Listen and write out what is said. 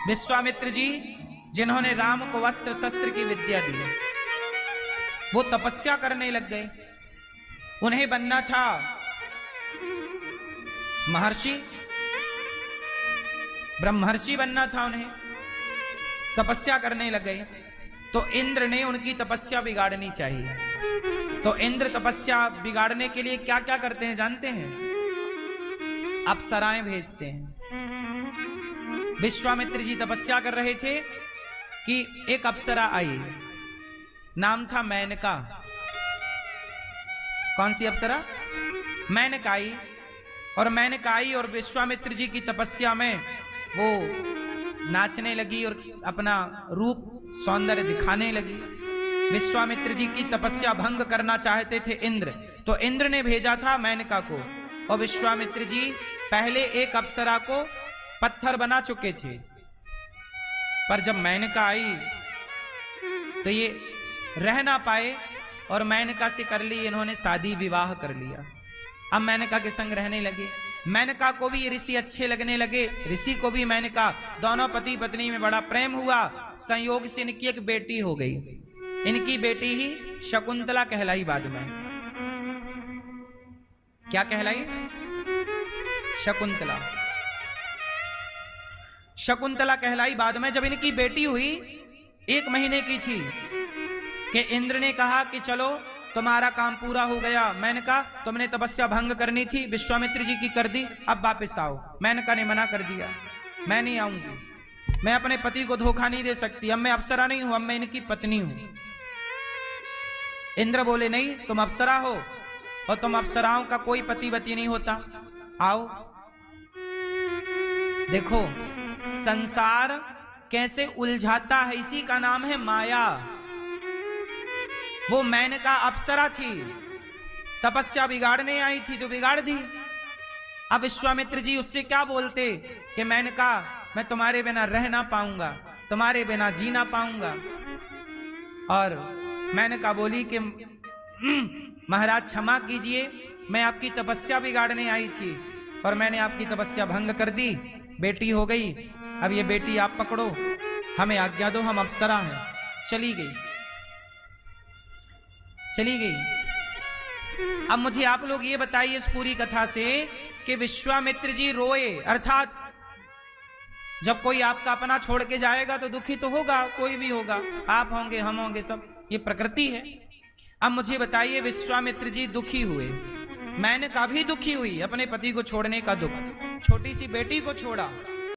विश्वामित्र जी जिन्होंने राम को वस्त्र शस्त्र की विद्या दी, वो तपस्या करने लग गए। उन्हें बनना था महर्षि, ब्रह्मर्षि बनना था उन्हें, तपस्या करने लग गए। तो इंद्र ने उनकी तपस्या बिगाड़नी चाहिए। तो इंद्र तपस्या बिगाड़ने के लिए क्या क्या करते हैं जानते हैं? अप्सराएं भेजते हैं। विश्वामित्र जी तपस्या कर रहे थे कि एक अप्सरा आई, नाम था मेनका। कौन सी अप्सरा? मेनका आई। और मेनका आई और विश्वामित्र जी की तपस्या में वो नाचने लगी और अपना रूप सौंदर्य दिखाने लगी। विश्वामित्र जी की तपस्या भंग करना चाहते थे इंद्र, तो इंद्र ने भेजा था मेनका को। और विश्वामित्र जी पहले एक अप्सरा को पत्थर बना चुके थे, पर जब मेनका आई तो ये रह ना पाए और मेनका से कर ली इन्होंने शादी, विवाह कर लिया। अब मेनका के संग रहने लगे। मेनका को भी ऋषि अच्छे लगने लगे, ऋषि को भी मेनका। दोनों पति पत्नी में बड़ा प्रेम हुआ। संयोग से इनकी एक बेटी हो गई। इनकी बेटी ही शकुंतला कहलाई बाद में। क्या कहलाई? शकुंतला। शकुंतला कहलाई बाद में। जब इनकी बेटी हुई 1 महीने की थी कि इंद्र ने कहा कि चलो तुम्हारा काम पूरा हो गया। मेनका तुमने तपस्या भंग करनी थी, विश्वामित्र जी की कर दी, अब वापस आओ। मेनका ने मना कर दिया, मैं नहीं आऊंगी, मैं अपने पति को धोखा नहीं दे सकती, अब मैं अप्सरा नहीं हूं, अब मैं इनकी पत्नी हूं। इंद्र बोले नहीं, तुम अप्सरा हो और तुम अप्सराओं का कोई पतिवती नहीं होता, आओ। देखो संसार कैसे उलझाता है, इसी का नाम है माया। वो मेनका अप्सरा थी, तपस्या बिगाड़ने आई थी तो बिगाड़ दी। अब विश्वामित्र जी उससे क्या बोलते कि मेनका मैं तुम्हारे बिना रह ना पाऊंगा, तुम्हारे बिना जी ना पाऊंगा। और मेनका बोली कि महाराज क्षमा कीजिए, मैं आपकी तपस्या बिगाड़ने आई थी और मैंने आपकी तपस्या भंग कर दी, बेटी हो गई। अब ये बेटी आप पकड़ो, हमें आज्ञा दो, हम अप्सरा हैं। चली गई, चली गई। अब मुझे आप लोग ये बताइए इस पूरी कथा से कि विश्वामित्र जी रोए, अर्थात जब कोई आपका अपना छोड़ के जाएगा तो दुखी तो होगा, कोई भी होगा, आप होंगे, हम होंगे, सब ये प्रकृति है। अब मुझे बताइए विश्वामित्र जी दुखी हुए, मेनका भी दुखी हुई, अपने पति को छोड़ने का दुख, छोटी सी बेटी को छोड़ा।